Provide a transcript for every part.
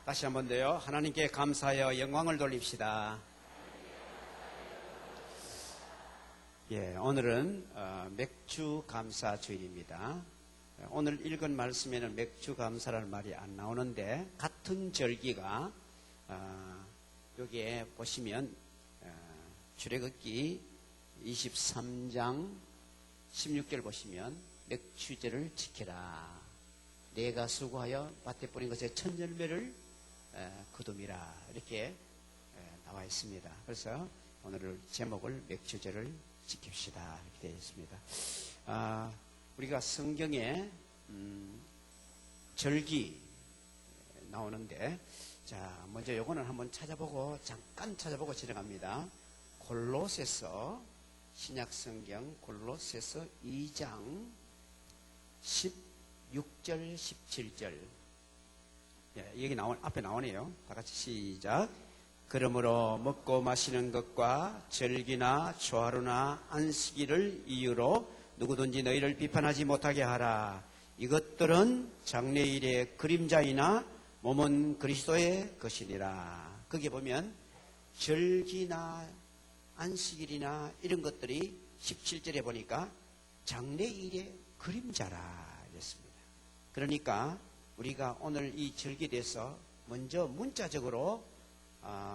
다시 한 번 더요. 하나님께 감사하여 영광을 돌립시다. 오늘은 맥주 감사 주일입니다. 오늘 읽은 말씀에는 맥주 감사라는 말이 안 나오는데 같은 절기가 여기에 보시면 출애굽기 23장 16절 보시면 맥주제를 지켜라. 내가 수고하여 밭에 뿌린 것의 첫 열매를 거둠이라 이렇게 나와 있습니다. 그래서 오늘 제목을 맥주제를 지킵시다 이렇게 되어 있습니다. 우리가 성경에 절기 나오는데 자 먼저 요거는 한번 잠깐 찾아보고 지나갑니다. 골로새서 신약성경 골로새서 2장 16절 17절 여기 앞에 나오네요. 다 같이 시작. 그러므로 먹고 마시는 것과 절기나 초하루나 안식일을 이유로 누구든지 너희를 비판하지 못하게 하라. 이것들은 장래일의 그림자이나 몸은 그리스도의 것이니라. 거기에 보면 절기나 안식일이나 이런 것들이 17절에 보니까 장래일의 그림자라 이랬습니다. 그러니까 우리가 오늘 이 절기에 대해서 먼저 문자적으로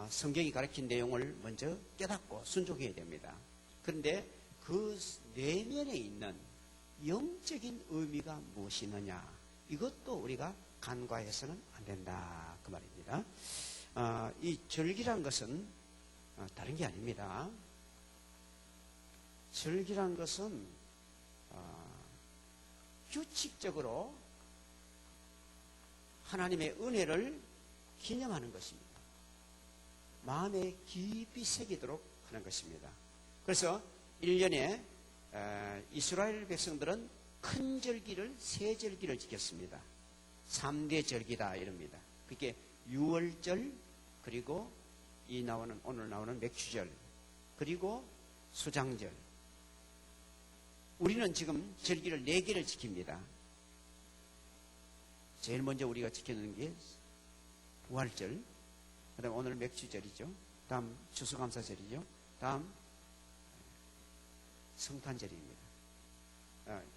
성경이 가르친 내용을 먼저 깨닫고 순종해야 됩니다. 그런데 그 내면에 있는 영적인 의미가 무엇이느냐 이것도 우리가 간과해서는 안 된다 그 말입니다. 이 절기란 것은 다른 게 아닙니다. 절기란 것은 규칙적으로 하나님의 은혜를 기념하는 것입니다. 마음에 깊이 새기도록 하는 것입니다. 그래서 1년에 이스라엘 백성들은 큰 절기를 세 절기를 지켰습니다. 3대 절기다 이럽니다. 그게 유월절 그리고 오늘 나오는 맥주절 그리고 수장절. 우리는 지금 절기를 4개를 지킵니다. 제일 먼저 우리가 지키는 게 부활절, 그 다음 오늘 맥주절이죠. 다음 추수감사절이죠. 다음 성탄절입니다.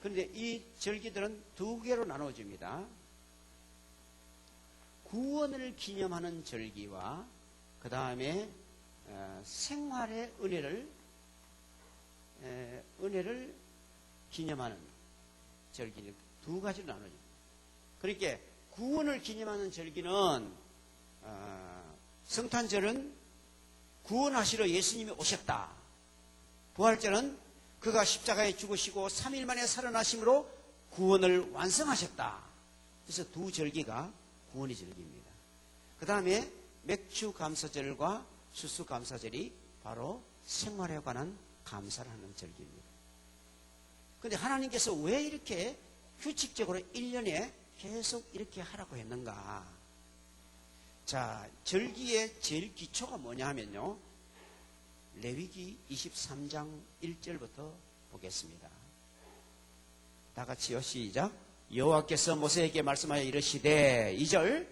그런데 이 절기들은 2개로 나눠집니다. 구원을 기념하는 절기와 그 다음에 생활의 은혜를 기념하는 절기를 2가지로 나눠집니다. 그러니까 구원을 기념하는 절기는 성탄절은 구원하시러 예수님이 오셨다. 부활절은 그가 십자가에 죽으시고 3일 만에 살아나심으로 구원을 완성하셨다. 그래서 2 절기가 구원의 절기입니다. 그 다음에 맥주감사절과 추수감사절이 바로 생활에 관한 감사를 하는 절기입니다. 그런데 하나님께서 왜 이렇게 규칙적으로 1년에 계속 이렇게 하라고 했는가? 자, 절기의 제일 기초가 뭐냐 하면요. 레위기 23장 1절부터 보겠습니다. 다 같이요. 시작. 여호와께서 모세에게 말씀하여 이르시되 2절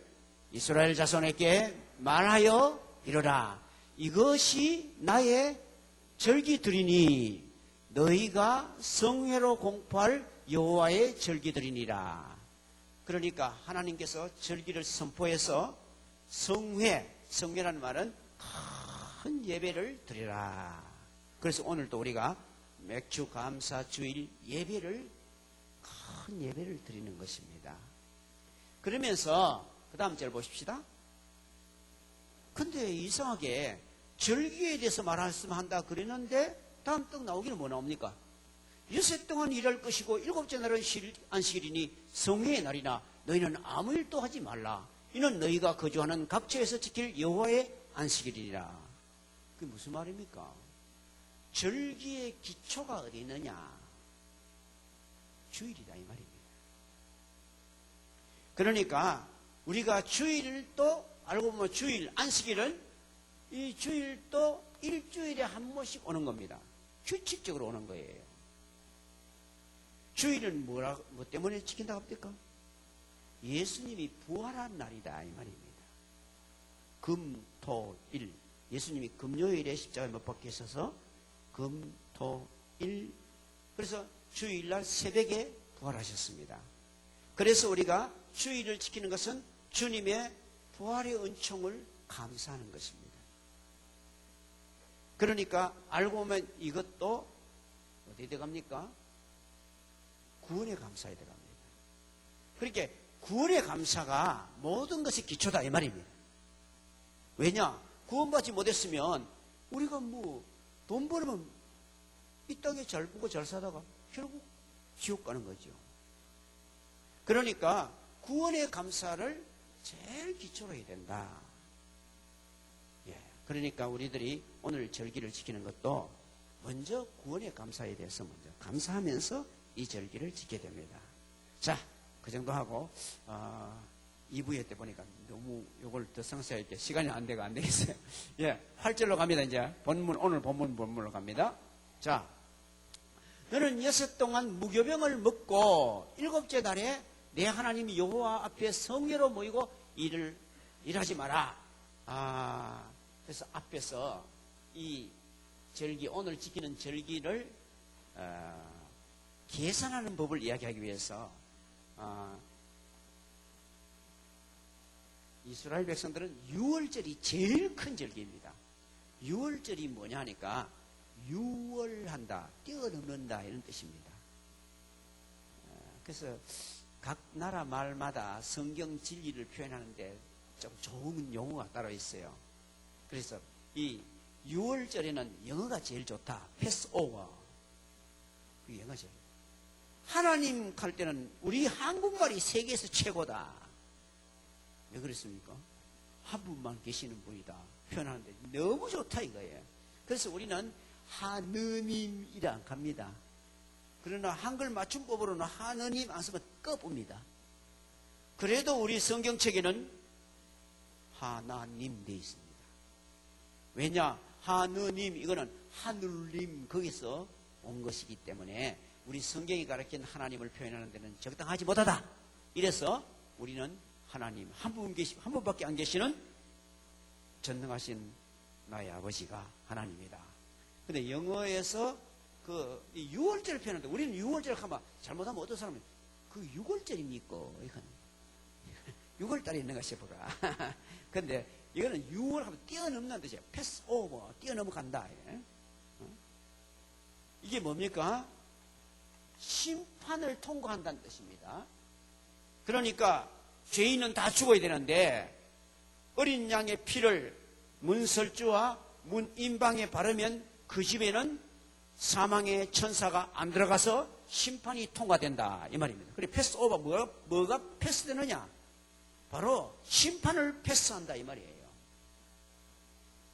이스라엘 자손에게 말하여 이르라. 이것이 나의 절기들이니 너희가 성회로 공포할 여호와의 절기들이니라. 그러니까 하나님께서 절기를 선포해서 성회라는 말은 큰 예배를 드리라. 그래서 오늘도 우리가 맥주 감사 주일 예배를 큰 예배를 드리는 것입니다. 그러면서 그 다음 절 보십시다. 근데 이상하게 절기에 대해서 말씀한다 그랬는데 다음 떡 나오기는 뭐 나옵니까? 6세 동안 일할 것이고 7째 날은 안식일이니 성회의 날이나 너희는 아무 일도 하지 말라. 이는 너희가 거주하는 각처에서 지킬 여호와의 안식일이라. 그게 무슨 말입니까? 절기의 기초가 어디 있느냐? 주일이다 이 말입니다. 그러니까 우리가 주일을 또 알고 보면 주일, 안식일은 이 주일도 일주일에 한 번씩 오는 겁니다. 규칙적으로 오는 거예요. 주일은 뭐 때문에 지킨다고 합니까? 예수님이 부활한 날이다 이 말입니다. 금, 토, 일. 예수님이 금요일에 십자가에 못 박히셔서 금, 토, 일. 그래서 주일날 새벽에 부활하셨습니다. 그래서 우리가 주일을 지키는 것은 주님의 부활의 은총을 감사하는 것입니다. 그러니까 알고 보면 이것도 어디에 들어갑니까? 구원의 감사에 들어갑니다. 그러니까 구원의 감사가 모든 것이 기초다 이 말입니다. 왜냐? 구원받지 못했으면 우리가 돈 벌면 이 땅에 잘 보고 잘 사다가 결국 지옥 가는 거죠. 그러니까 구원의 감사를 제일 기초로 해야 된다. 예, 그러니까 우리들이 오늘 절기를 지키는 것도 먼저 구원의 감사에 대해서 먼저 감사하면서 이 절기를 지켜야 됩니다. 자, 그 정도 하고 2부에 때 보니까 너무 요걸 더 상세할 때 시간이 안 되겠어요. 예, 8절로 갑니다. 이제 오늘 본문으로 갑니다. 자, 너는 6해 동안 무교병을 먹고 7째 날에 내 하나님 여호와 앞에 성회로 모이고 일하지 마라. 그래서 앞에서 이 절기, 오늘 지키는 절기를 계산하는 법을 이야기하기 위해서 이스라엘 백성들은 6월절이 제일 큰 절기입니다. 6월절이 뭐냐 하니까 6월한다, 뛰어넘는다 이런 뜻입니다. 그래서 각 나라 말마다 성경 진리를 표현하는데 좀 좋은 용어가 따로 있어요. 그래서 이 6월절에는 영어가 제일 좋다. 패스오버. 그 영어 제일. 하나님 할 때는 우리 한국말이 세계에서 최고다. 왜 그랬습니까? 한 분만 계시는 분이다. 표현하는데 너무 좋다 이거예요. 그래서 우리는 하느님이라 갑니다. 그러나 한글 맞춤법으로는 하느님 안 쓰면 꺼봅니다. 그래도 우리 성경책에는 하나님 되어 있습니다. 왜냐? 하느님 이거는 하늘님 거기서 온 것이기 때문에 우리 성경이 가르친 하나님을 표현하는 데는 적당하지 못하다. 이래서 우리는 하나님 한 분밖에 안 계시는 전능하신 나의 아버지가 하나님이다. 근데 영어에서 그 6월절을 표현하는데 우리는 6월절 하면 잘못하면 어떤 사람은 그 6월절입니까? 이건 6월달에 있는가 싶어가. 근데 이거는 6월 하면 뛰어넘는 뜻이에요. 패스 오버, 뛰어넘어간다. 이게 뭡니까? 심판을 통과한다는 뜻입니다. 그러니까 죄인은 다 죽어야 되는데 어린 양의 피를 문설주와 문인방에 바르면 그 집에는 사망의 천사가 안 들어가서 심판이 통과된다 이 말입니다. 그래 패스 오버 뭐가 패스되느냐? 바로 심판을 패스한다 이 말이에요.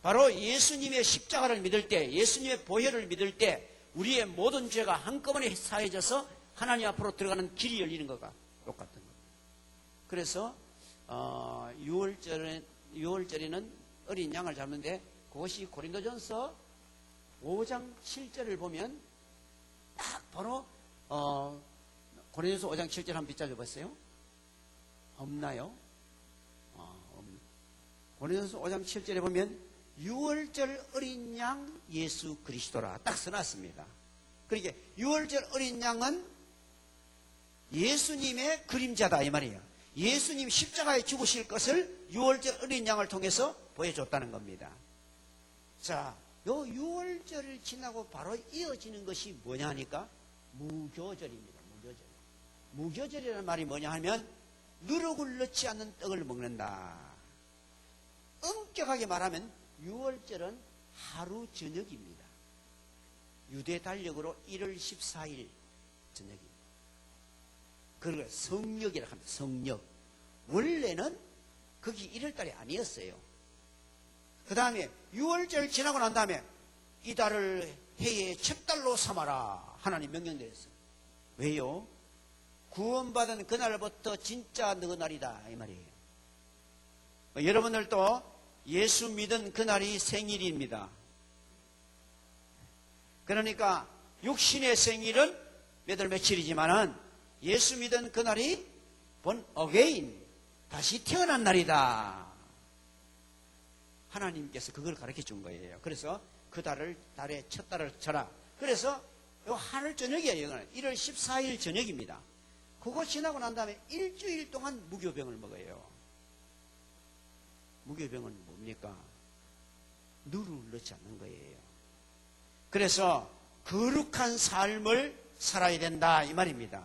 바로 예수님의 십자가를 믿을 때, 예수님의 보혈을 믿을 때 우리의 모든 죄가 한꺼번에 사해져서 하나님 앞으로 들어가는 길이 열리는 것과 똑같은 겁니다. 그래서 6월절에는 어린 양을 잡는데 그것이 고린도전서 5장 7절을 보면 딱 바로 고린도전서 5장 7절 한번 빗자져 봤어요? 없나요? 고린도전서 5장 7절에 보면 6월절 어린 양 예수 그리스도라 딱 써놨습니다. 그러니까 6월절 어린 양은 예수님의 그림자다 이 말이에요. 예수님 십자가에 죽으실 것을 6월절 어린 양을 통해서 보여줬다는 겁니다. 자, 요 6월절을 지나고 바로 이어지는 것이 뭐냐 하니까 무교절입니다. 무교절. 무교절이라는 말이 뭐냐 하면 누룩을 넣지 않는 떡을 먹는다. 엄격하게 말하면 6월절은 하루 저녁입니다. 유대 달력으로 1월 14일 저녁입니다. 그걸 성력이라고 합니다. 성력. 원래는 그게 1월달이 아니었어요. 그 다음에 6월절 지나고 난 다음에 이 달을 해의 첫 달로 삼아라. 하나님 명령되었어요. 왜요? 구원받은 그날부터 진짜 너 날이다 이 말이에요. 여러분들도 예수 믿은 그날이 생일입니다. 그러니까 육신의 생일은 몇 월 며칠이지만은 예수 믿은 그날이 본 어게인, 다시 태어난 날이다. 하나님께서 그걸 가르쳐 준 거예요. 그래서 그 달의 첫 달을 쳐라. 그래서 요 하늘 저녁이에요. 1월 14일 저녁입니다. 그거 지나고 난 다음에 일주일 동안 무교병을 먹어요. 무교병은 뭡니까? 누를 넣지 않는 거예요. 그래서 거룩한 삶을 살아야 된다 이 말입니다.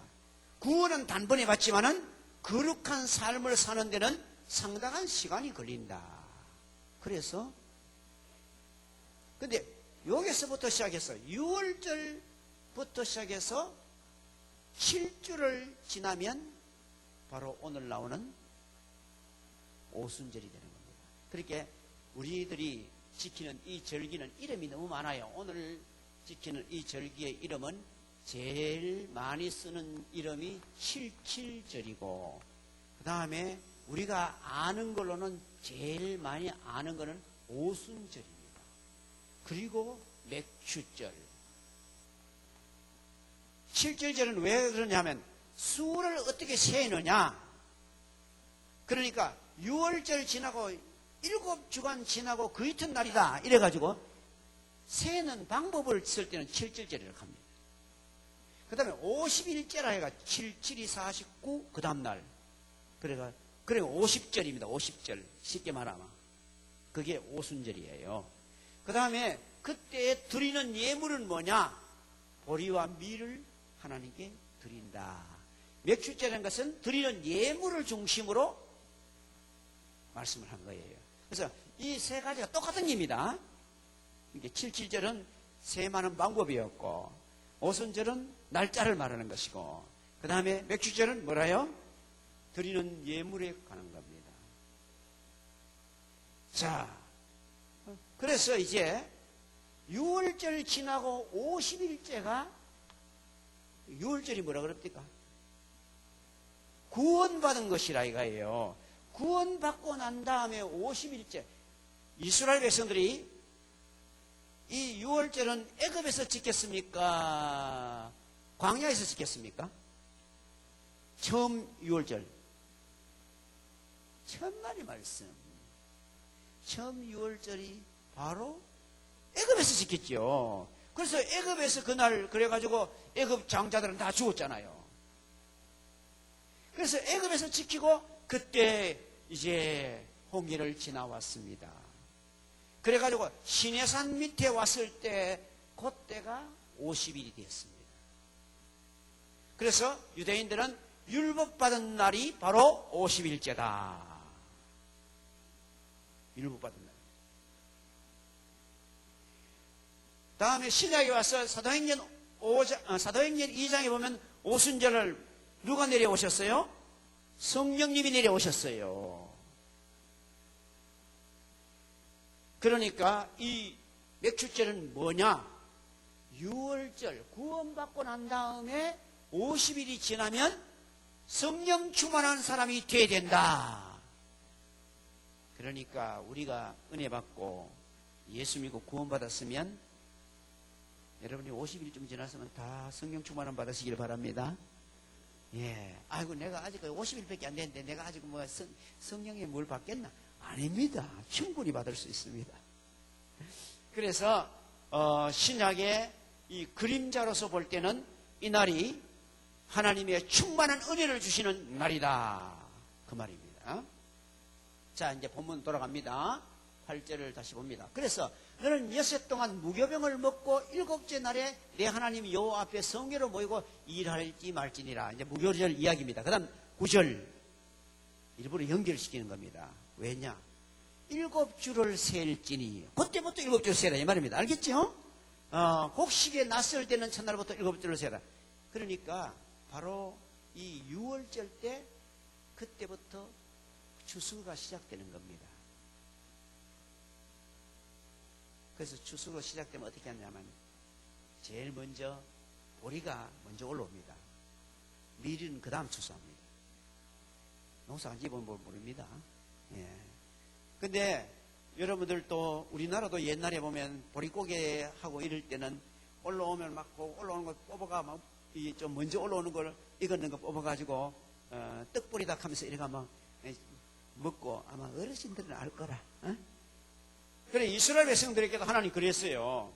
구원은 단번에 받지만은 거룩한 삶을 사는 데는 상당한 시간이 걸린다. 그래서 근데 여기서부터 시작해서 6월절부터 시작해서 7주를 지나면 바로 오늘 나오는 오순절이 되는 겁니다. 그렇게 우리들이 지키는 이 절기는 이름이 너무 많아요. 오늘 지키는 이 절기의 이름은 제일 많이 쓰는 이름이 77절이고 그 다음에 우리가 아는 걸로는 제일 많이 아는 거는 오순절입니다. 그리고 맥추절. 7절절은 왜 그러냐면 수를 어떻게 세느냐. 그러니까 6월절 지나고 7주간 지나고 그 이튿날이다 이래가지고 세는 방법을 쓸 때는 7절절이라고 합니다. 그 다음에 50일째라 해가 7, 7이 49, 그 다음날 그래 50절입니다. 50절 쉽게 말하면 그게 오순절이에요. 그 다음에 그때 드리는 예물은 뭐냐? 보리와 밀을 하나님께 드린다. 맥주절이라는 것은 드리는 예물을 중심으로 말씀을 한 거예요. 그래서 이 세 가지가 똑같은 입니다. 이게 77절은 세마는 방법이었고 오순절은 날짜를 말하는 것이고 그 다음에 맥주절은 뭐라요? 드리는 예물에 관한 겁니다. 자, 그래서 이제 6월절 지나고 50일째가 6월절이 뭐라 그럽니까? 구원받은 것이라 이거예요. 구원받고 난 다음에 50일째 이스라엘 백성들이 이 6월절은 애굽에서 지켰습니까? 광야에서 지켰습니까? 처음 6월절 천만의 말씀 처음 6월절이 바로 애굽에서 지켰죠. 그래서 애굽에서 그날 그래가지고 애굽 장자들은 다 죽었잖아요. 그래서 애굽에서 지키고 그때 이제 홍해를 지나왔습니다. 그래가지고 시내산 밑에 왔을 때 그때가 50일이 되었습니다. 그래서 유대인들은 율법받은 날이 바로 50일째다. 율법받은 날. 다음에 신약에 와서 사도행전 2장에 보면 오순절을 누가 내려오셨어요? 성령님이 내려오셨어요. 그러니까 이 맥주절은 뭐냐? 6월절 구원받고 난 다음에 50일이 지나면 성령 충만한 사람이 되어야 된다. 그러니까 우리가 은혜 받고 예수 믿고 구원받았으면 여러분이 50일쯤 지났으면 다 성령 충만함 받으시길 바랍니다. 예. 아이고, 내가 아직 50일밖에 안 됐는데 내가 아직 뭐 성령에 뭘 받겠나? 아닙니다. 충분히 받을 수 있습니다. 그래서, 신약의 이 그림자로서 볼 때는 이 날이 하나님의 충만한 은혜를 주시는 날이다. 그 말입니다. 자, 이제 본문 돌아갑니다. 8절을 다시 봅니다. 그래서 너는 여섯 동안 무교병을 먹고 일곱째 날에 내 하나님 여호와 앞에 성회로 모이고 일할지 말지니라. 이제 무교절 이야기입니다. 그 다음 9절 일부러 연결시키는 겁니다. 왜냐? 7주를 셀지니 그때부터 7주를 세라 이 말입니다. 알겠죠? 곡식에 낯설 때는 첫날부터 7주를 세라. 그러니까 바로 이 6월절 때 그때부터 추수가 시작되는 겁니다. 그래서 추수가 시작되면 어떻게 하냐면 제일 먼저 보리가 먼저 올라옵니다. 밀은 그 다음 추수합니다. 농사 안 지으면 모릅니다. 예. 근데 여러분들도 우리나라도 옛날에 보면 보리고개 하고 이럴 때는 올라오면 막 올라오는 거 뽑아가 막 좀 먼저 올라오는 걸 익었는 거 뽑아가지고 떡 뿌리다 하면서 이래가 뭐 먹고 아마 어르신들은 알 거라. 어? 그래 이스라엘 백성들에게도 하나님 그랬어요.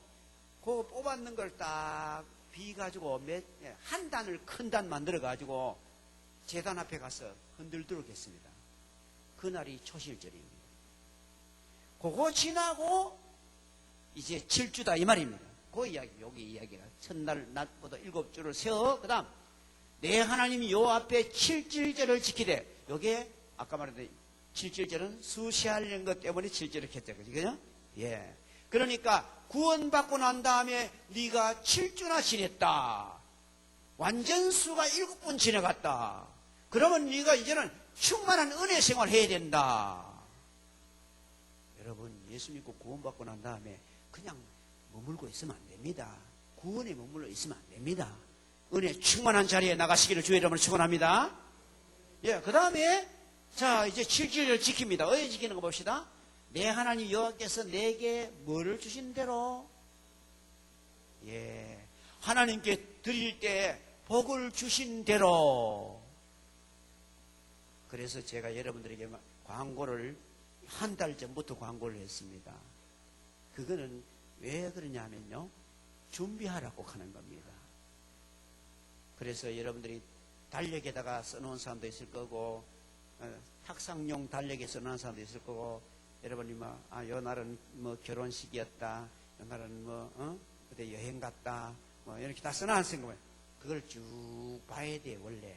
그 뽑았는 걸 딱 비가지고 한 단을 큰 단 만들어 가지고 제단 앞에 가서 흔들도록 했습니다. 그날이 초실절입니다. 그거 지나고 이제 7주다 이 말입니다. 그 이야기, 여기 이야기가 첫날 낮보다 7주를 세워 그 다음 내 하나님이 요 앞에 7절을 지키되 요게 아까 말했던 7절은 수시하려는 것 때문에 7절을 했죠. 그죠? 예. 그러니까 구원받고 난 다음에 네가 7주나 지냈다. 완전수가 7번 지나갔다. 그러면 네가 이제는 충만한 은혜 생활을 해야 된다. 여러분 예수 믿고 구원받고 난 다음에 그냥 머물고 있으면 안 됩니다. 구원에 머물러 있으면 안 됩니다. 은혜 충만한 자리에 나가시기를 주의 이름으로 축원합니다. 예, 그 다음에 자 이제 7절을 지킵니다. 어디 지키는 거 봅시다. 내 하나님 여호와께서 내게 뭐를 주신 대로 예 하나님께 드릴 때 복을 주신 대로. 그래서 제가 여러분들에게 광고를 한 달 전부터 광고를 했습니다. 그거는 왜 그러냐면요 준비하라고 하는 겁니다. 그래서 여러분들이 달력에다가 써놓은 사람도 있을 거고 탁상용 달력에 써놓은 사람도 있을 거고 여러분이 요 날은 뭐 결혼식이었다 요 날은 그때 여행 갔다 이렇게 다 써놨은 거예요. 그걸 쭉 봐야 돼 원래.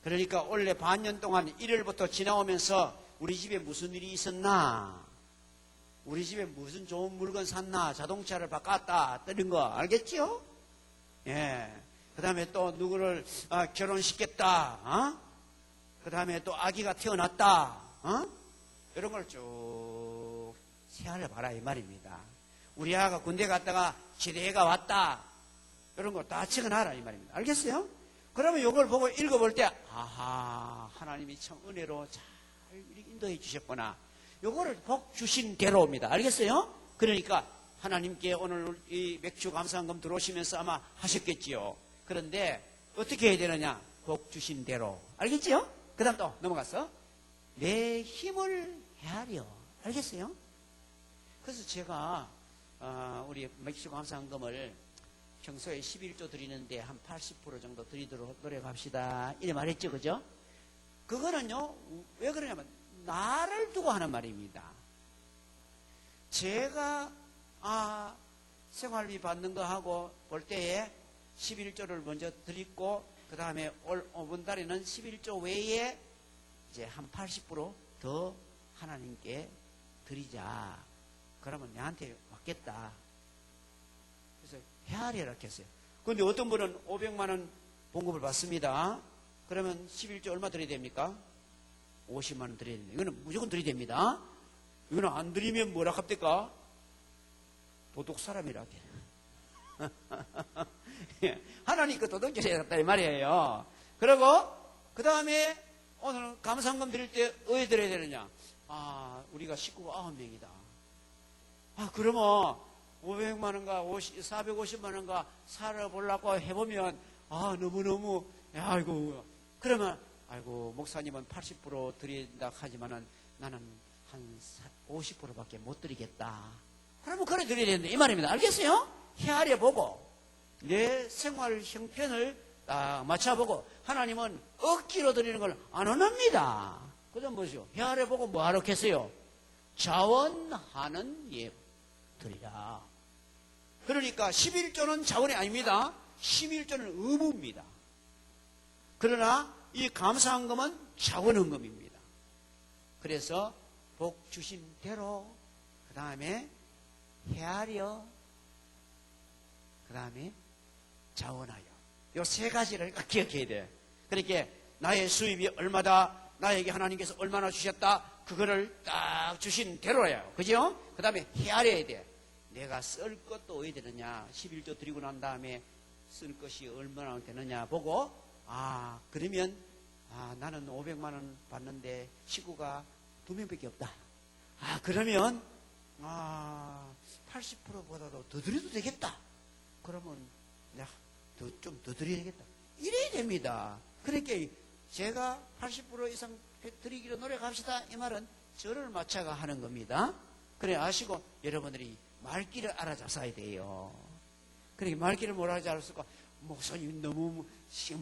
그러니까 원래 반년 동안 1월부터 지나오면서 우리 집에 무슨 일이 있었나, 우리 집에 무슨 좋은 물건 샀나, 자동차를 바꿨다 이런 거 알겠지요? 예. 그 다음에 또 누구를 결혼시켰다, 그 다음에 또 아기가 태어났다, 이런 걸 쭉 세알아봐라 이 말입니다. 우리 아가 군대 갔다가 지대가 왔다, 이런 거 다 적어놔라 이 말입니다. 알겠어요? 그러면 이걸 보고 읽어볼 때 아하 하나님이 참 은혜로 잘 인도해 주셨구나. 요거를 복 주신 대로입니다. 알겠어요? 그러니까 하나님께 오늘 이 맥주 감사한금 들어오시면서 아마 하셨겠지요. 그런데 어떻게 해야 되느냐? 복 주신 대로. 알겠지요? 그 다음 또 넘어가서 내 힘을 헤아려. 알겠어요? 그래서 제가 우리 맥주 감사한금을 평소에 11조 드리는데 한 80% 정도 드리도록 노력합시다. 이래 말했죠. 그죠? 그거는요, 왜 그러냐면, 나를 두고 하는 말입니다. 제가, 생활비 받는 거 하고 볼 때에 11조를 먼저 드리고, 그 다음에 이번 달에는 11조 외에 이제 한 80% 하나님께 드리자. 그러면 내한테 맞겠다. 그래서 헤아려라 했어요. 그런데 어떤 분은 500만 원 봉급을 받습니다. 그러면 11조 얼마 드려야 됩니까? 50만 원 드려야 됩니다. 이거는 무조건 드려야 됩니다. 이거는 안 드리면 뭐라 합니까? 도둑 사람이라 해. 하나님 그 도둑질해야 됐다 이 말이에요. 그리고 그 다음에 오늘 감사한금 드릴 때 어디 드려야 되느냐? 우리가 식구가 9명이다. 그러면 500만 원과 450만 원과 살아보려고 해보면 너무너무 아이고 그러면 아이고 목사님은 80% 드린다 하지만은 나는 한 50%밖에 못 드리겠다. 그러면 그래 드려야 되는데 이 말입니다. 알겠어요? 헤아려 보고 내 생활 형편을 딱 맞춰보고 하나님은 억지로 드리는 걸 안 원합니다. 그다음 뭐죠? 헤아려 보고 뭐 하러 했어요? 자원하는 예 드리라. 그러니까 11조는 자원이 아닙니다. 11조는 의무입니다. 그러나 이 감사한금은 자원헌금입니다. 그래서 복 주신 대로 그 다음에 헤아려 그 다음에 자원하여 요 세 가지를 기억해야 돼요. 그러니까 나의 수입이 얼마다 나에게 하나님께서 얼마나 주셨다 그거를 딱 주신 대로예요. 그죠? 그 다음에 헤아려야 돼. 내가 쓸 것도 어디 되느냐 11조 드리고 난 다음에 쓸 것이 얼마나 되느냐 보고 그러면 나는 500만 원 받는데 식구가 2명밖에 없다. 그러면 80%보다도 더 드려도 되겠다. 그러면 내가 좀 더 드려야겠다. 이래야 됩니다. 그러니까 제가 80% 이상 드리기로 노력합시다. 이 말은 저를 맞춰가 하는 겁니다. 그래 아시고 여러분들이 말귀를 알아잡아야 돼요. 그러니까 말귀를 뭘 알아잡을까? 목사님 너무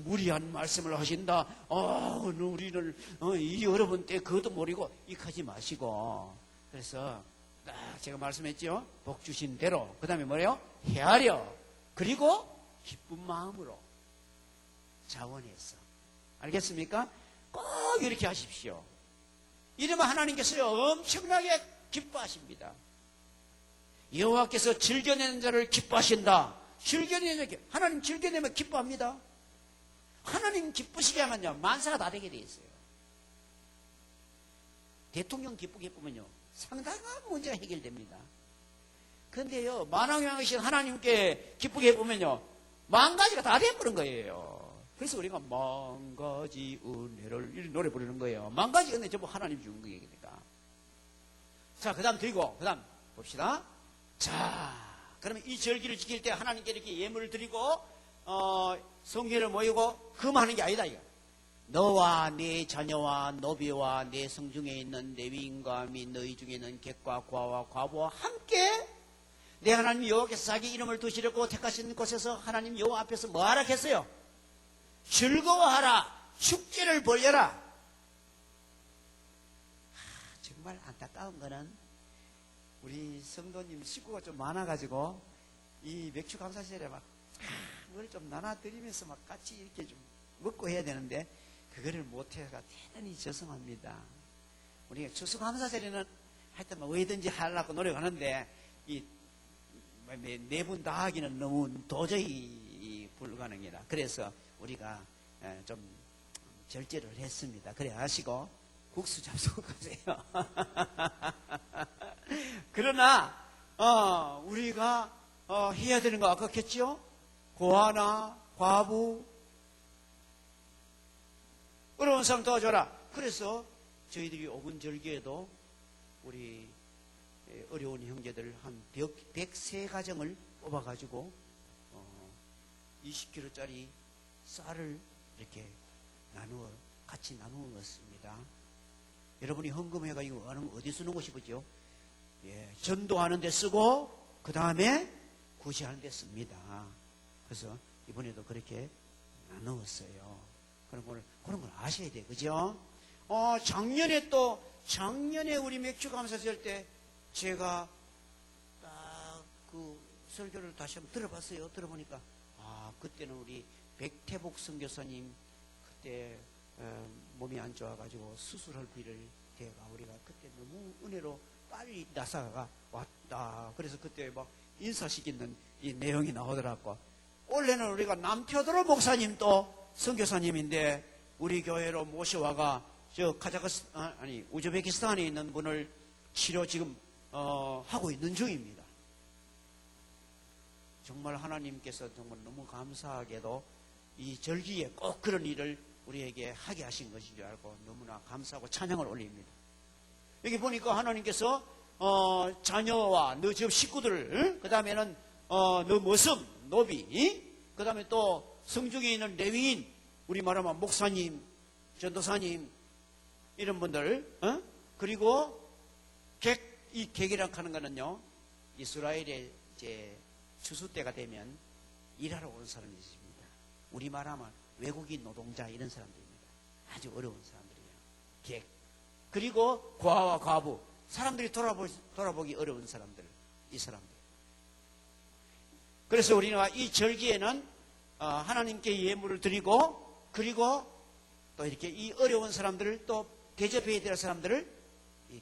무리한 말씀을 하신다. 우리는 이 여러분 때 그것도 모르고 익하지 마시고. 그래서 제가 말씀했죠. 복 주신 대로. 그 다음에 뭐예요? 헤아려. 그리고 기쁜 마음으로 자원해서. 알겠습니까? 꼭 이렇게 하십시오. 이러면 하나님께서요 엄청나게 기뻐하십니다. 여호와께서 즐겨내는 자를 기뻐하신다. 하나님 즐겨내면 기뻐합니다. 하나님 기쁘시게 하면요 만사가 다 되게 돼 있어요. 대통령 기쁘게 해보면요 상당한 문제가 해결됩니다. 그런데요 만왕왕이신 하나님께 기쁘게 해보면요 만가지가 다 돼버린 거예요. 그래서 우리가 만가지 은혜를 이 노래 부르는 거예요. 만가지 은혜 전부 하나님 준 거니까. 자, 그 다음 드리고 그 다음 봅시다. 자, 그러면 이 절기를 지킬 때 하나님께 이렇게 예물을 드리고 성회를 모이고 금하는 게 아니다 이거. 너와 네 자녀와 노비와 네 성중에 있는 레위인과 및 너희 중에 있는 객과 고아와 과부와 함께 내 하나님 여호와께서 자기 이름을 두시려고 택하신 곳에서 하나님 여호와 앞에서 뭐 하라 했어요? 즐거워하라. 축제를 벌여라. 정말 안타까운 거는 우리 성도님 식구가 좀 많아가지고 이 맥주 감사절에 막 뭘 좀 나눠드리면서 막 같이 이렇게 좀 먹고 해야 되는데 그거를 못해가 대단히 죄송합니다. 우리가 추수감사절에는 하여튼 뭐 왜든지 하려고 노력하는데 이 네 분 다 하기는 너무 도저히 불가능이라. 그래서 우리가 좀 절제를 했습니다. 그래 아시고 국수 잡수고 가세요. 그러나 우리가 해야 되는 거 아까 했죠? 고아나 과부 어려운 사람 도와줘라. 그래서 저희들이 5분 절기에도 우리 어려운 형제들 한 103가정을 뽑아가지고 20kg짜리 쌀을 이렇게 같이 나누었습니다. 여러분이 헌금해가 이거 어디 쓰는 곳이 뭐죠? 예, 전도하는 데 쓰고 그 다음에 구시하는 데 씁니다. 그래서 이번에도 그렇게 나누었어요. 그런 걸 아셔야 돼요. 그죠? 작년에 우리 맥주 감사절 때 제가 딱 그 설교를 다시 한번 들어봤어요. 들어보니까 그때는 우리 백태복 선교사님 그때 몸이 안 좋아가지고 수술할 비를 대가 우리가 그때 너무 은혜로 빨리 나사가 왔다. 그래서 그때 막 인사시키는 이 내용이 나오더라고. 올해는 우리가 남태호도로 목사님 또 선교사님인데 우리 교회로 모셔와가 우즈베키스탄에 있는 분을 치료 지금 하고 있는 중입니다. 정말 하나님께서 정말 너무 감사하게도 이 절기에 꼭 그런 일을 우리에게 하게 하신 것인 줄 알고 너무나 감사하고 찬양을 올립니다. 여기 보니까 하나님께서 자녀와 너 집 식구들, 그 다음에는 너 머슴, 노비, 그 다음에 또 성중에 있는 레위인, 우리 말하면 목사님, 전도사님 이런 분들, 그리고 이 객이라고 하는 거는요, 이스라엘의 이제 추수 때가 되면 일하러 오는 사람이 있습니다. 우리 말하면 외국인 노동자 이런 사람들입니다. 아주 어려운 사람들이에요. 객. 그리고 고아와 과부. 사람들이 돌아보기 어려운 사람들. 이 사람들. 그래서 우리는 이 절기에는 하나님께 예물을 드리고 그리고 또 이렇게 이 어려운 사람들을 또 대접해야 될 사람들을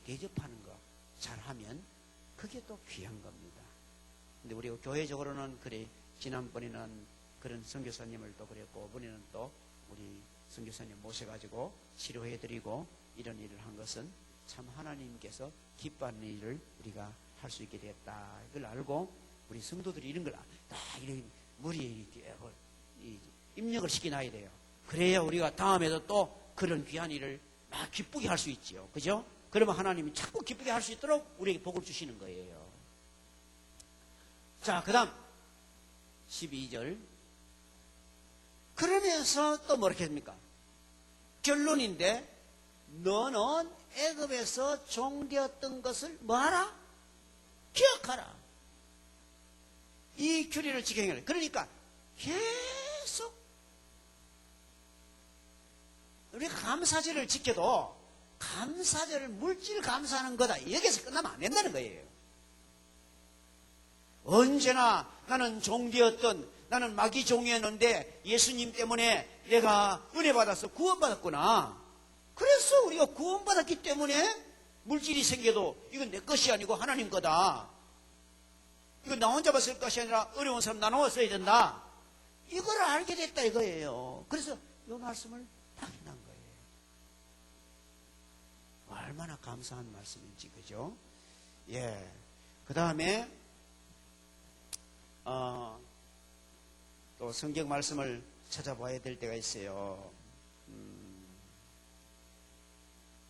대접하는 거 잘하면 그게 또 귀한 겁니다. 근데 우리가 교회적으로는 그래 지난번에는 그런 선교사님을 또 그랬고 이번에는 또 우리 선교사님 모셔가지고 치료해드리고 이런 일을 한 것은 참 하나님께서 기뻐하는 일을 우리가 할 수 있게 됐다. 이걸 알고 우리 성도들이 이런 걸 다 이런 머리에 이렇게 입력을 시켜놔야 돼요. 그래야 우리가 다음에도 또 그런 귀한 일을 막 기쁘게 할 수 있죠. 그죠? 그러면 하나님이 자꾸 기쁘게 할 수 있도록 우리에게 복을 주시는 거예요. 자, 그 다음 12절 그러면서 또 뭐렇게 합니까? 결론인데 너는 애굽에서 종되었던 것을 뭐하라? 기억하라. 이 규례를 지켜야 해. 그러니까 계속 우리가 감사절을 지켜도 감사절을 물질 감사하는 거다. 여기서 끝나면 안 된다는 거예요. 언제나 나는 종되었던, 나는 마귀 종이었는데 예수님 때문에 내가 은혜 받아서 구원받았구나. 그래서 우리가 구원받았기 때문에 물질이 생겨도 이건 내 것이 아니고 하나님 거다. 이건 나 혼자 봤을 것이 아니라 어려운 사람 나눠 써야 된다. 이걸 알게 됐다 이거예요. 그래서 이 말씀을 딱 난 거예요. 얼마나 감사한 말씀인지, 그죠? 예. 그 다음에 또 성경 말씀을 찾아봐야 될 때가 있어요.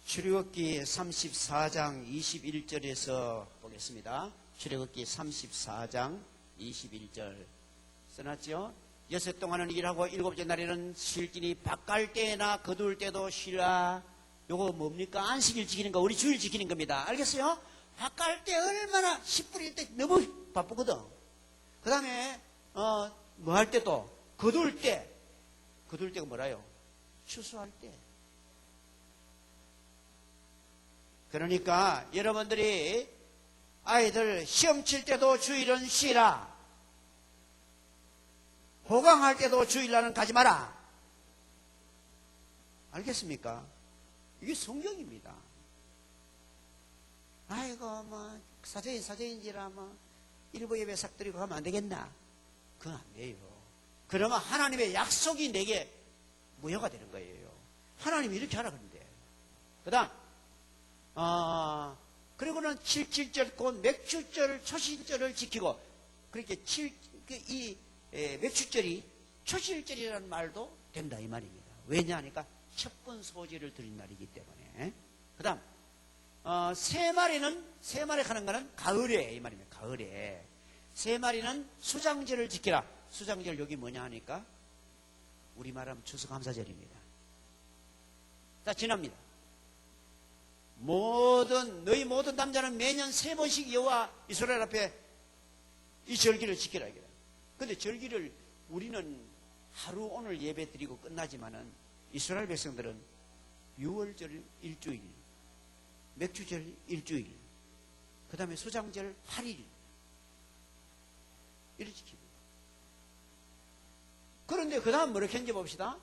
출애굽기 34장 21절에서 보겠습니다. 출애굽기 34장 21절 써놨죠? 여섯 동안은 일하고 일곱째 날에는 쉴지니 밭갈 때나 거둘 때도 쉬라. 요거 뭡니까? 안식일 지키는 거, 우리 주일 지키는 겁니다. 알겠어요? 밭갈 때 얼마나 씨 뿌릴 때 너무 바쁘거든. 그 다음에 뭐 할 때도 거둘 때가 뭐라요? 추수할 때. 그러니까 여러분들이 아이들 시험 칠 때도 주일은 쉬라. 호강할 때도 주일날은 가지 마라. 알겠습니까? 이게 성경입니다. 아이고 뭐 사제인지라 뭐 일부 예배 싹 드리고 가면 안 되겠나? 그건 안 돼요. 그러면 하나님의 약속이 내게 무효가 되는 거예요. 하나님이 이렇게 하라 그러는데. 그 다음 그리고는 77절 곧 맥추절 초실절을 지키고, 그렇게 맥추절이 초실절이라는 말도 된다 이 말입니다. 왜냐하니까 첫번 소제를 드린 날이기 때문에. 그 다음 세 마리 하는 거는 가을에 이 말입니다. 가을에 세 마리는 수장절을 지키라. 수장절 여기 뭐냐 하니까 우리말하면 추수감사절입니다. 자, 지납니다. 너희 모든 남자는 매년 3번씩 여호와 이스라엘 앞에 이 절기를 지키라. 근데 절기를 우리는 하루 오늘 예배 드리고 끝나지만은 이스라엘 백성들은 6월절 일주일, 맥주절 일주일, 그 다음에 수장절 8일 이렇게 지킵니다. 그런데 그 다음 뭐를 견뎌 봅시다.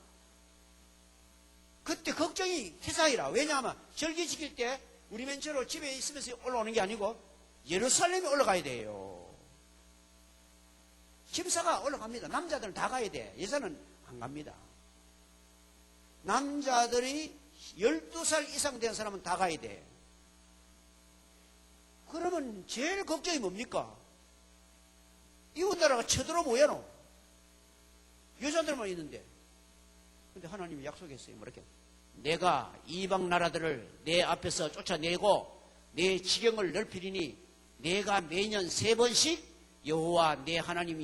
그때 걱정이 태사이라. 왜냐하면 절기 지킬 때 우리 맨처로 집에 있으면서 올라오는 게 아니고 예루살렘에 올라가야 돼요. 집사가 올라갑니다. 남자들은 다 가야 돼. 여자는 안 갑니다. 남자들이 12살 이상 된 사람은 다 가야 돼. 그러면 제일 걱정이 뭡니까? 이웃 나라가 쳐들어오야노. 여자들만 있는데. 근데 하나님이 약속했어요. 뭐랄까? 내가 이방 나라들을 내 앞에서 쫓아내고 내 지경을 넓히리니 내가 매년 3번씩 여호와 내 하나님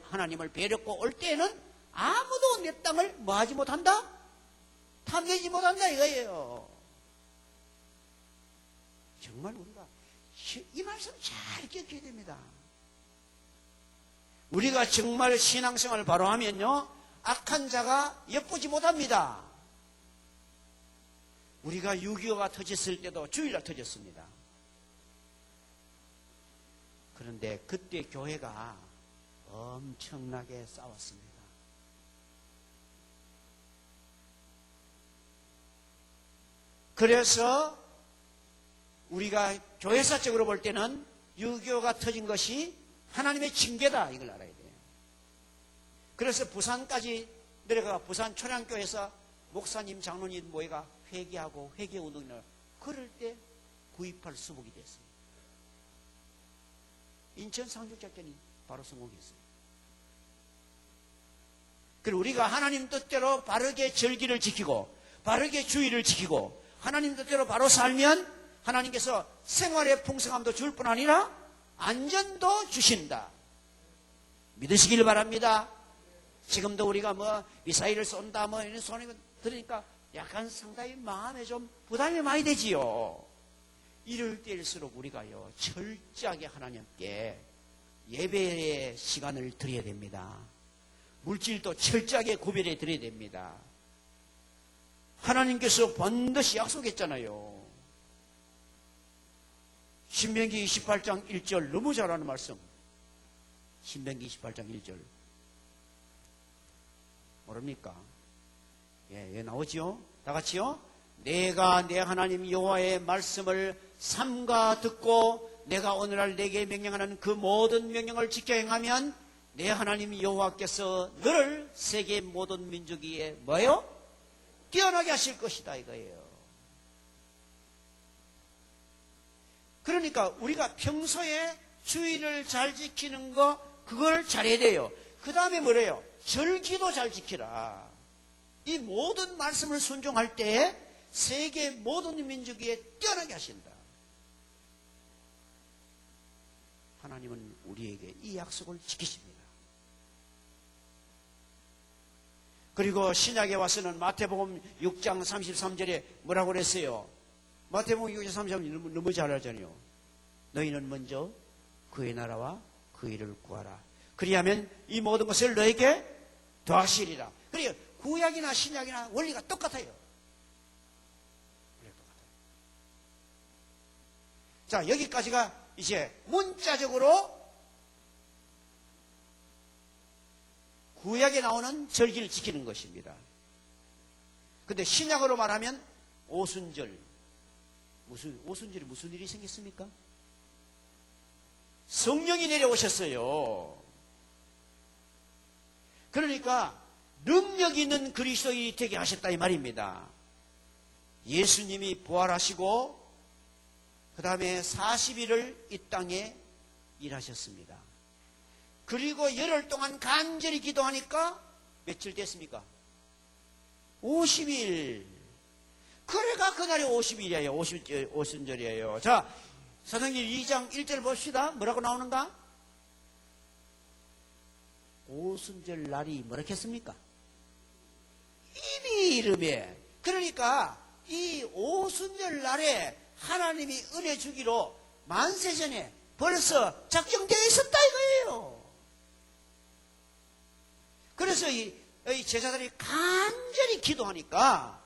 하나님을 뵈려고 올 때에는 아무도 내 땅을 뭐하지 못한다? 탐내지 못한다 이거예요. 정말 우리가 이 말씀 잘 기억해야 됩니다. 우리가 정말 신앙생활을 바로 하면요, 악한 자가 엿보지 못합니다. 우리가 6.25가 터졌을 때도 주일날 터졌습니다. 그런데 그때 교회가 엄청나게 싸웠습니다. 그래서 우리가 교회사적으로 볼 때는 6.25가 터진 것이 하나님의 징계다 이걸 알아야 돼요. 그래서 부산까지 내려가 부산 초량교에서 목사님 장로님 모여가 회개하고 회개운동을 그럴 때 9.28 수복이 됐어요. 인천 상륙작전이 바로 성공했어요. 그리고 우리가 하나님 뜻대로 바르게 절기를 지키고 바르게 주의를 지키고 하나님 뜻대로 바로 살면 하나님께서 생활의 풍성함도 줄 뿐 아니라 안전도 주신다. 믿으시길 바랍니다. 지금도 우리가 뭐 미사일을 쏜다 뭐 이런 소리 들으니까 약간 상당히 마음에 좀 부담이 많이 되지요. 이럴 때일수록 우리가요 철저하게 하나님께 예배의 시간을 드려야 됩니다. 물질도 철저하게 구별해 드려야 됩니다. 하나님께서 반드시 약속했잖아요. 신명기 28장 1절 너무 잘하는 말씀. 신명기 28장 1절 모릅니까? 예, 나오지요? 다 같이요? 내가 내 하나님 여호와의 말씀을 삼가 듣고 내가 오늘날 내게 명령하는 그 모든 명령을 지켜 행하면 내 하나님 여호와께서 너를 세계 모든 민족 위에 뭐예요? 뛰어나게 하실 것이다 이거예요. 그러니까 우리가 평소에 주의를 잘 지키는 거 그걸 잘해야 돼요. 그 다음에 뭐래요? 절기도 잘 지키라. 이 모든 말씀을 순종할 때 세계 모든 민족 위에 뛰어나게 하신다. 하나님은 우리에게 이 약속을 지키십니다. 그리고 신약에 와서는 마태복음 6장 33절에 뭐라고 그랬어요? 마태복음 6장 33절 너무 잘 알잖아요. 너희는 먼저 그의 나라와 그의 일을 구하라. 그리하면 이 모든 것을 너에게 더하시리라. 그러니까 구약이나 신약이나 원리가 똑같아요. 원리가 똑같아요. 자, 여기까지가 이제 문자적으로 구약에 나오는 절기를 지키는 것입니다. 근데 신약으로 말하면 오순절. 오순절에 무슨 일이 생겼습니까? 성령이 내려오셨어요. 그러니까 능력 있는 그리스도인이 되게 하셨다 이 말입니다. 예수님이 부활하시고 그 다음에 40일을 이 땅에 일하셨습니다. 그리고 열흘 동안 간절히 기도하니까 며칠 됐습니까? 50일. 그래가 그날이 50일이에요. 오순절이에요. 자, 사도행전 2장 1절 봅시다. 뭐라고 나오는가? 오순절 날이 뭐라고 했습니까? 이미 이름에. 그러니까 이 오순절 날에 하나님이 은혜 주기로 만세전에 벌써 작정되어 있었다 이거예요. 그래서 이 제자들이 간절히 기도하니까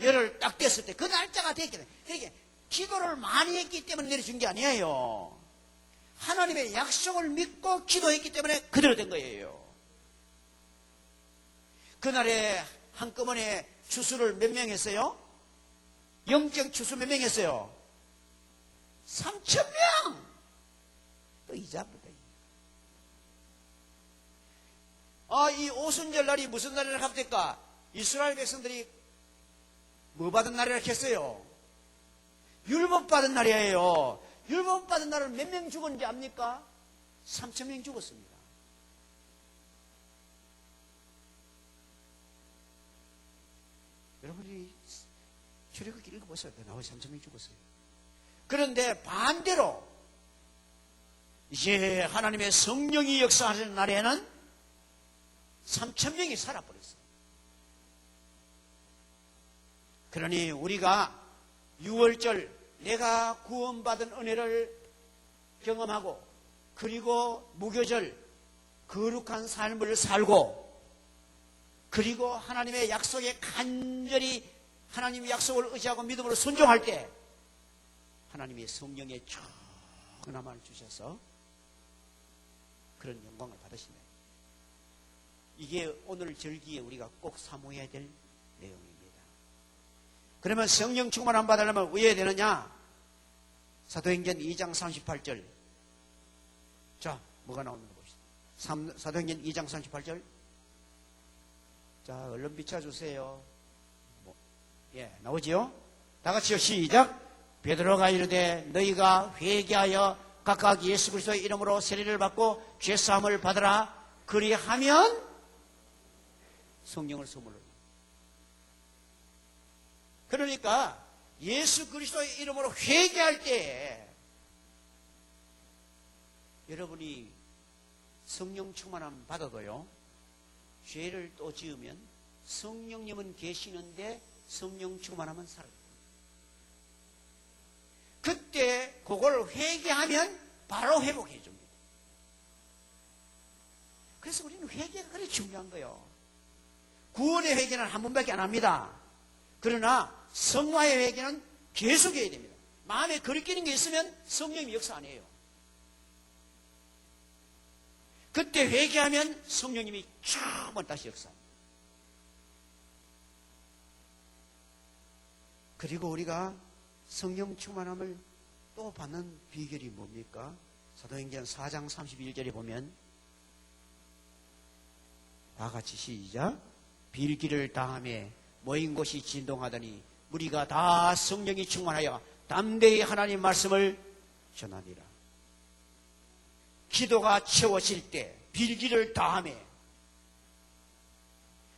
열흘 딱 됐을 때 그 날짜가 됐기 때문에 그러니까 기도를 많이 했기 때문에 내려준 게 아니에요. 하나님의 약속을 믿고 기도했기 때문에 그대로 된 거예요. 그날에 한꺼번에 추수를 몇 명 했어요? 영적 추수 몇 명 했어요? 3,000명! 또 이자부터. 이 오순절 날이 무슨 날이라 합니까? 이스라엘 백성들이 뭐 받은 날이라 했어요? 율법 받은 날이에요. 율법 받은 날은 몇 명 죽었는지 압니까? 3,000명 죽었습니다. 여러분이 출애굽기 읽어보세요. 나와 3,000명 죽었어요. 그런데 반대로 이제 하나님의 성령이 역사하는 날에는 3,000명이 살아버렸어요. 그러니 우리가 6월절 내가 구원받은 은혜를 경험하고 그리고 무교절 거룩한 삶을 살고 그리고 하나님의 약속에 간절히 하나님의 약속을 의지하고 믿음으로 순종할 때 하나님의 성령의 전함을 주셔서 그런 영광을 받으신다. 이게 오늘 절기에 우리가 꼭 사모해야 될 내용입니다. 그러면 성령 충만 안 받으려면 왜 해야 되느냐? 사도행전 2장 38절. 자, 뭐가 나오는가 봅시다. 사도행전 2장 38절. 자, 얼른 비춰주세요. 나오지요? 다 같이요. 시작. 베드로가 이르되 너희가 회개하여 각각 예수 그리스도의 이름으로 세례를 받고 죄사함을 받으라. 그리하면 성령을 선물로. 그러니까 예수 그리스도의 이름으로 회개할 때 여러분이 성령 충만함 받아도요, 죄를 또 지으면 성령님은 계시는데 성령 충만함은 살아요. 그때 그걸 회개하면 바로 회복해 줍니다. 그래서 우리는 회개가 그렇게 중요한 거예요. 구원의 회개는 한 번밖에 안 합니다. 그러나 성화의 회개는 계속 해야 됩니다. 마음에 거리끼는 게 있으면 성령이 역사 안 해요. 그때 회개하면 성령님이 쫙 다시 역사합니다. 그리고 우리가 성령 충만함을 또 받는 비결이 뭡니까? 사도행전 4장 31절에 보면 다 같이 시작. 빌기를 당하며 모인 곳이 진동하더니 무리가 다 성령이 충만하여 담대히 하나님 말씀을 전하니라. 기도가 채워질 때 빌기를 다하며,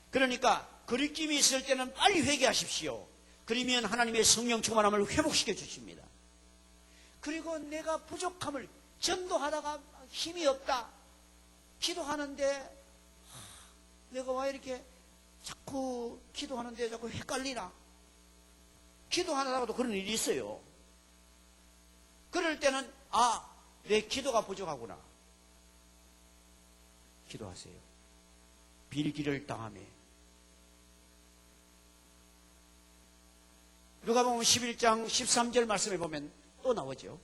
그러니까 거리낌이 있을 때는 빨리 회개하십시오. 그러면 하나님의 성령 충만함을 회복시켜 주십니다. 그리고 내가 부족함을 전도하다가 힘이 없다, 기도하는데 내가 왜 이렇게 자꾸 기도하는데 자꾸 헷갈리나? 기도하다가도 그런 일이 있어요. 그럴 때는 내 기도가 부족하구나. 기도하세요. 빌기를 당하며. 누가복음 11장 13절 말씀에 보면 또 나오죠.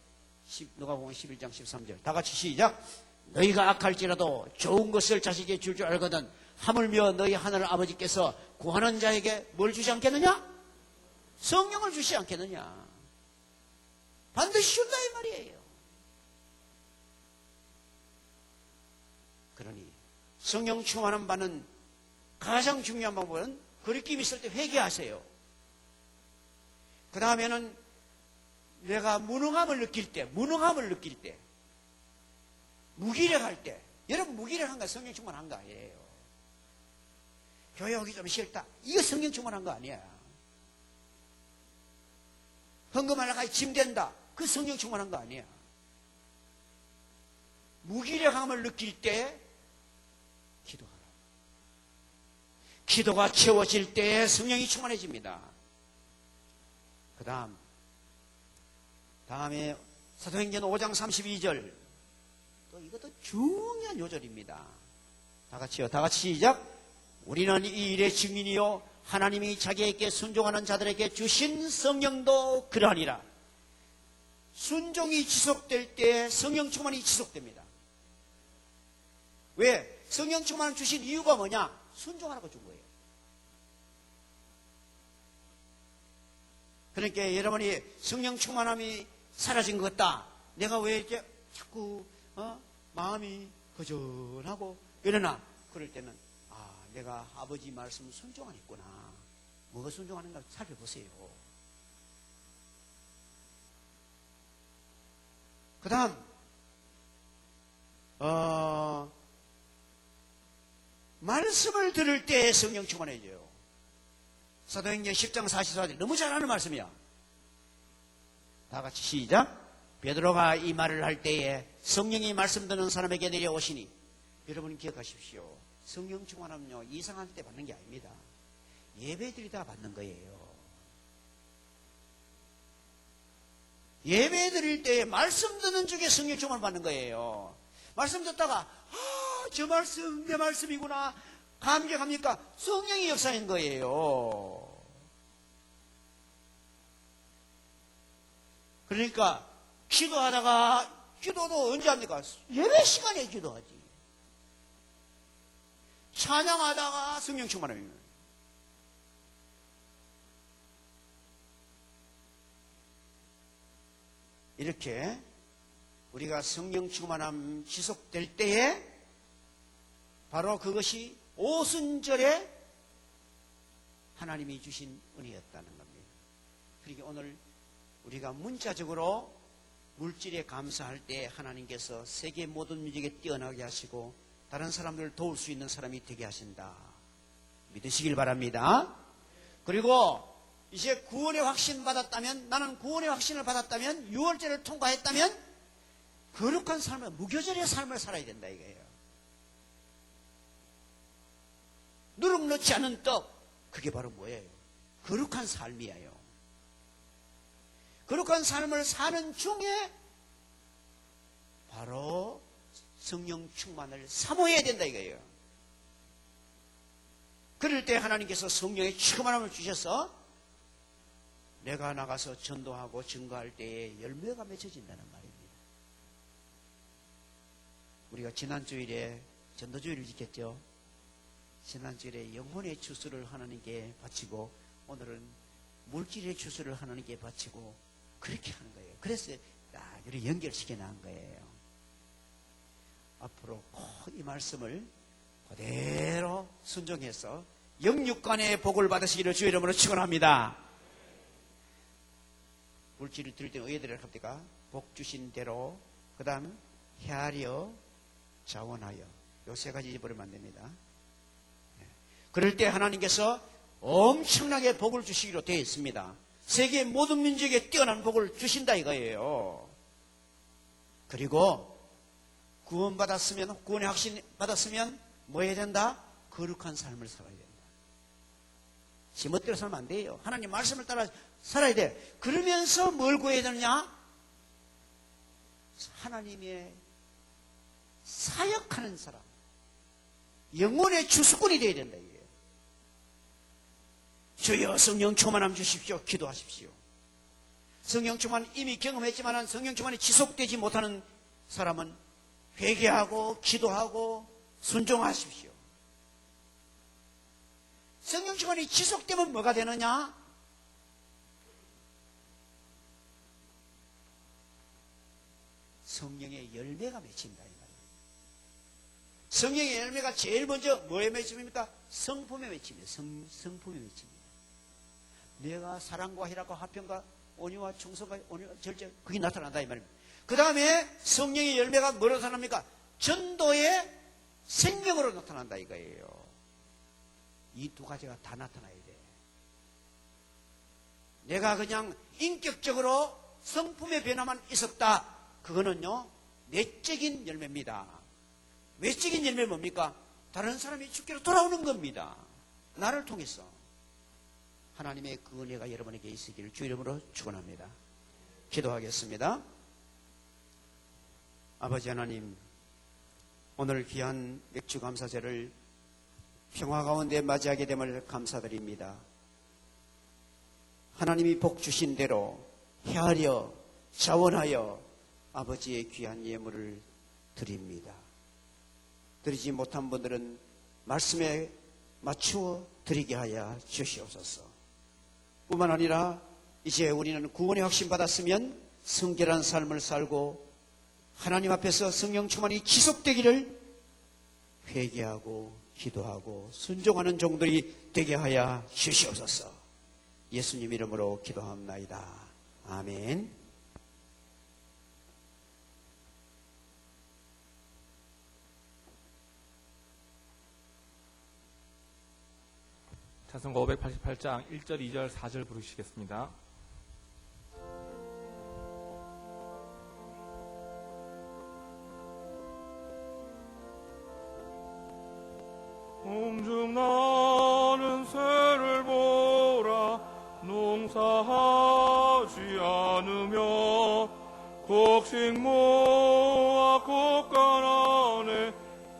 누가복음 11장 13절. 다 같이 시작. 너희가 악할지라도 좋은 것을 자식에게 줄 줄 알거든 하물며 너희 하늘 아버지께서 구하는 자에게 뭘 주지 않겠느냐? 성령을 주시지 않겠느냐? 반드시 준다 이 말이에요. 그러니 성령 충만함 받는 가장 중요한 방법은 거리낌 있을 때 회개하세요. 그 다음에는 내가 무능함을 느낄 때, 무기력할 때, 여러분 무기력한 거 성령 충만한 거 아니에요. 교회 오기 좀 싫다, 이거 성령 충만한 거 아니야. 헌금하려고 짐 된다, 그 성령 충만한 거 아니야. 무기력함을 느낄 때 기도하라. 기도가 채워질 때 성령이 충만해집니다. 그 다음에 사도행전 5장 32절, 또 이것도 중요한 요절입니다. 다 같이 시작. 우리는 이 일의 증인이요 하나님이 자기에게 순종하는 자들에게 주신 성령도 그러하니라. 순종이 지속될 때 성령 충만이 지속됩니다. 왜? 성령 충만을 주신 이유가 뭐냐? 순종하라고 준 거예요. 그러니까 여러분이 성령 충만함이 사라진 것 같다, 내가 왜 이렇게 자꾸 마음이 거절하고 이러나, 그럴 때는 내가 아버지 말씀 순종 안 했구나. 뭐가 순종하는가 살펴보세요. 그 다음 말씀을 들을 때 성령 충만해져요. 사도행전 10장 44절 너무 잘 아는 말씀이야. 다 같이 시작. 베드로가 이 말을 할 때에 성령이 말씀 듣는 사람에게 내려오시니, 여러분 기억하십시오. 성령 충만함은요 이상할 때 받는 게 아닙니다. 예배드리다 받는 거예요. 예배드릴 때 말씀 듣는 중에 성령 충만 받는 거예요. 말씀 듣다가 저 말씀 내 말씀이구나 감격합니까? 성령이 역사인 거예요. 그러니까 기도하다가, 기도도 언제 합니까? 예배 시간에 기도하지. 찬양하다가 성령 충만합니다. 이렇게 우리가 성령 충만함 지속될 때에 바로 그것이 오순절에 하나님이 주신 은혜였다는 겁니다. 그러니까 오늘 우리가 문자적으로 물질에 감사할 때 하나님께서 세계 모든 민족에 뛰어나게 하시고 다른 사람들을 도울 수 있는 사람이 되게 하신다. 믿으시길 바랍니다. 그리고 이제 구원의 확신 받았다면, 나는 구원의 확신을 받았다면, 유월절을 통과했다면 거룩한 삶을, 무교절의 삶을 살아야 된다 이거예요. 누룩 넣지 않은 떡, 그게 바로 뭐예요? 거룩한 삶이에요. 거룩한 삶을 사는 중에 바로 성령 충만을 사모해야 된다 이거예요. 그럴 때 하나님께서 성령의 충만함을 주셔서 내가 나가서 전도하고 증거할 때에 열매가 맺혀진다는 말입니다. 우리가 지난 주일에 전도주일을 지켰죠. 지난 주일에 영혼의 추수를 하나님께 바치고 오늘은 물질의 추수를 하나님께 바치고 그렇게 하는 거예요. 그래서 이렇게 연결시켜 나간 거예요. 앞으로 꼭 이 말씀을 그대로 순종해서 영육간의 복을 받으시기를 주의 이름으로 축원합니다. 물질을 드릴 때는 어디에 드려야 합니까? 복 주신 대로, 그 다음 헤아려 자원하여, 요 세 가지 잊어버리면 안 됩니다. 그럴 때 하나님께서 엄청나게 복을 주시기로 되어 있습니다. 세계 모든 민족에 뛰어난 복을 주신다 이거예요. 그리고 구원받았으면, 구원의 확신 받았으면 뭐 해야 된다? 거룩한 삶을 살아야 된다. 지멋대로 살면 안 돼요. 하나님 말씀을 따라 살아야 돼. 그러면서 뭘 구해야 되느냐? 하나님의 사역하는 사람, 영혼의 주수꾼이 되어야 된다 이게요. 주여 성령 충만함 주십시오. 기도하십시오. 성령 충만 이미 경험했지만 성령 충만이 지속되지 못하는 사람은 회개하고 기도하고 순종하십시오. 성령 충만이 지속되면 뭐가 되느냐? 성령의 열매가 맺힌다 이 말이에요. 성령의 열매가 제일 먼저 뭐에 맺힙니까? 성품에 맺힙니다. 성품에 맺힙니다. 내가 사랑과 희락과 화평과 온유와 충성과 온유와 절제, 그게 나타난다 이 말입니다. 그 다음에 성령의 열매가 뭐로 나타납니까? 전도의 생명으로 나타난다 이거예요. 이 두 가지가 다 나타나야 돼. 내가 그냥 인격적으로 성품의 변화만 있었다, 그거는요 내적인 열매입니다. 외적인 열매 뭡니까? 다른 사람이 주께로 돌아오는 겁니다. 나를 통해서. 하나님의 그 은혜가 여러분에게 있으기를 주 이름으로 축원합니다. 기도하겠습니다. 아버지 하나님, 오늘 귀한 맥주 감사제를 평화 가운데 맞이하게 됨을 감사드립니다. 하나님이 복 주신 대로 헤아려 자원하여 아버지의 귀한 예물을 드립니다. 드리지 못한 분들은 말씀에 맞추어 드리게 하여 주시옵소서. 뿐만 아니라 이제 우리는 구원의 확신 받았으면 성결한 삶을 살고 하나님 앞에서 성령 충만이 지속되기를 회개하고 기도하고 순종하는 종들이 되게 하여 주시옵소서. 예수님 이름으로 기도합나이다. 아멘. 찬송가 588장 1절, 2절, 4절 부르시겠습니다. 공중 나는 새를 보라. 농사하지 않으며 곡식 모아 곡간 안에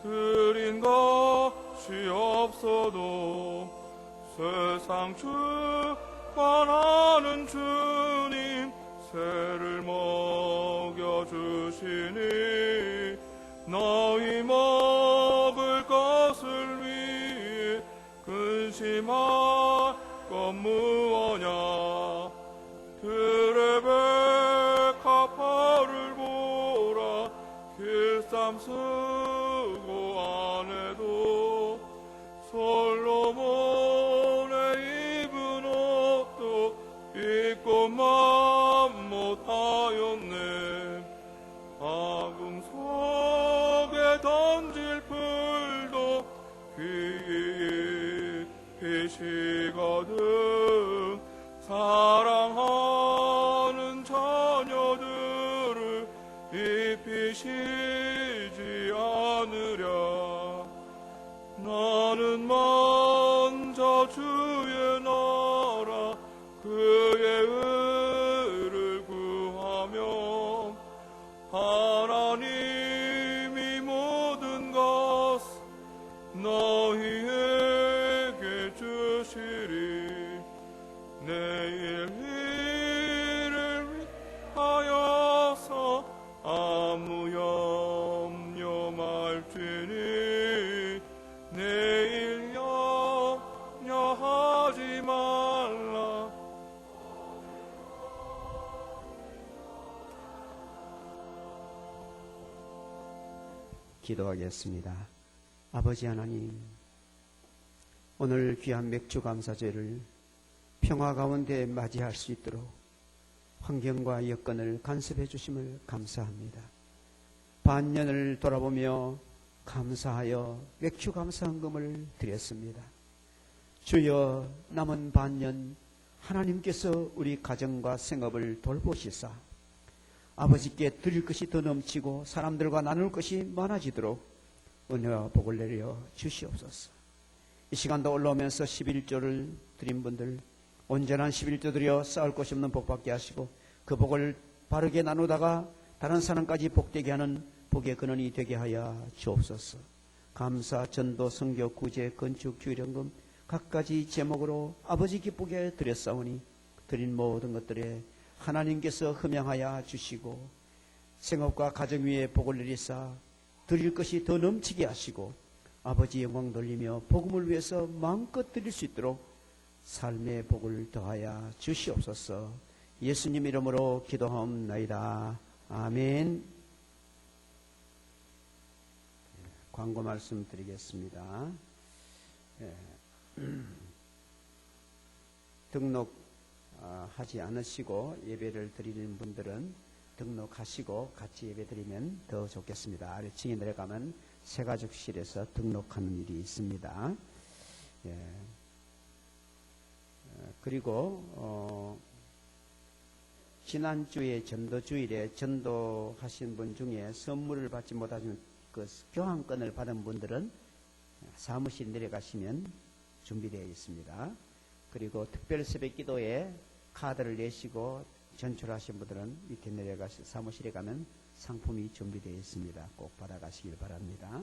들인 것이 없어도 세상 주관하는 주님 새를 먹여주시니 너희 먹을 것을 위해 근심할 것 무엇냐. 들의 백합화를 보라. 길쌈 쓰고 안에도 솔로몬의 입은 옷도 입고만 못하였네. 아궁 속에 던질 풀도 귀 피시거든. 사랑하는 자녀들을 입히시지 기도하겠습니다. 아버지 하나님, 오늘 귀한 맥주 감사제를 평화 가운데 맞이할 수 있도록 환경과 여건을 간섭해 주심을 감사합니다. 반년을 돌아보며 감사하여 맥주 감사헌금을 드렸습니다. 주여, 남은 반년 하나님께서 우리 가정과 생업을 돌보시사 아버지께 드릴 것이 더 넘치고 사람들과 나눌 것이 많아지도록 은혜와 복을 내려 주시옵소서. 이 시간도 올라오면서 11조를 드린 분들 온전한 11조 드려 쌓을 것이 없는 복 받게 하시고 그 복을 바르게 나누다가 다른 사람까지 복되게 하는 복의 근원이 되게 하여 주옵소서. 감사, 전도, 선교, 구제, 건축, 주일연금 각가지 제목으로 아버지 기쁘게 드렸사오니 드린 모든 것들에 하나님께서 흠양하여 주시고 생업과 가정 위에 복을 내리사 드릴 것이 더 넘치게 하시고 아버지 영광 돌리며 복음을 위해서 마음껏 드릴 수 있도록 삶의 복을 더하여 주시옵소서. 예수님 이름으로 기도하옵나이다. 아멘. 광고 말씀 드리겠습니다. 등록하지 않으시고 예배를 드리는 분들은 등록하시고 같이 예배 드리면 더 좋겠습니다. 아래층에 내려가면 새가족실에서 등록하는 일이 있습니다. 그리고 지난주에 전도주일에 전도하신 분 중에 선물을 받지 못하신 그 교환권을 받은 분들은 사무실 내려가시면 준비되어 있습니다. 그리고 특별 새벽 기도에 카드를 내시고 전출하신 분들은 밑에 내려가서 사무실에 가면 상품이 준비되어 있습니다. 꼭 받아가시길 바랍니다.